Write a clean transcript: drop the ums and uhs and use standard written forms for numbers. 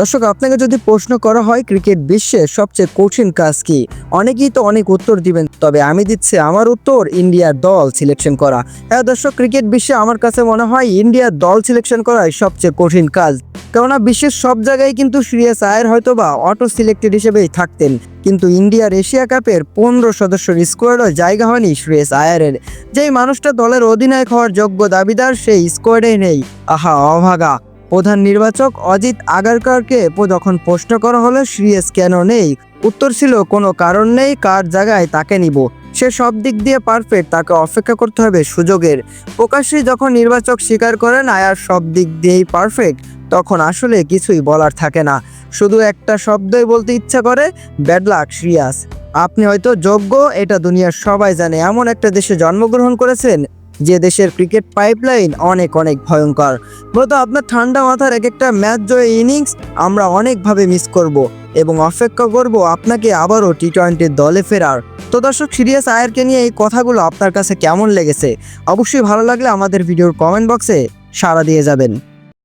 দর্শক, আপনাকে যদি প্রশ্ন করা হয় ক্রিকেট বিশ্বের সবচেয়ে কঠিন কাজ কি, অনেকেই তো অনেক উত্তর দিবেন, তবে আমি দিচ্ছি আমার উত্তর ইন্ডিয়ার দল সিলেকশন করা। হ্যাঁ দর্শক, ক্রিকেট বিশ্বে আমার কাছে মনে হয় ইন্ডিয়ার দল সিলেকশন করাই সবচেয়ে কঠিন কাজ। কেননা বিশ্বের সব জায়গায় কিন্তু শ্রেয়াস আয়ার হয়তো বা অটো সিলেক্টেড হিসেবেই থাকতেন, কিন্তু ইন্ডিয়ার এশিয়া কাপের 15 সদস্যের স্কোয়াডও জায়গা হয়নি শ্রেয়াস আয়ারের। যেই মানুষটা দলের অধিনায়ক হওয়ার যোগ্য দাবিদার, সেই স্কোয়াডে নেই। আহা অভাগা। প্রধান নির্বাচক অজিত আগারকারকে যখন প্রশ্ন করা হলো শ্রেয়াস কেন নেই, উত্তর ছিল কোনো কারণ নেই, কার জায়গায় তাকে নিব। সে সব দিক দিয়ে পারফেক্ট, তাকে অপেক্ষা করতে হবে সুযোগের। প্রকাশ্যে যখন নির্বাচক স্বীকার করেন আয়ার সব দিক দিয়েই পারফেক্ট, তখন আসলে কিছুই বলার থাকে না। শুধু একটা শব্দই বলতে ইচ্ছা করে, ব্যাড লাক শ্রেয়াস। আপনি হয়তো যোগ্য, এটা দুনিয়ার সবাই জানে। এমন একটা দেশে জন্মগ্রহণ করেছেন যে দেশের ক্রিকেট পাইপলাইন অনেক অনেক ভয়ঙ্কর। মূলত আপনার ঠান্ডা মাথার এক একটা ম্যাচ জয় ইনিংস আমরা অনেকভাবে মিস করব এবং অপেক্ষা করব আপনাকে আবারও টি-20 দলে ফেরার। তো দর্শক, শ্রেয়াস আয়ারকে নিয়ে এই কথাগুলো আপনার কাছে কেমন লেগেছে? অবশ্যই ভালো লাগলে আমাদের ভিডিওর কমেন্ট বক্সে সাড়া দিয়ে যাবেন।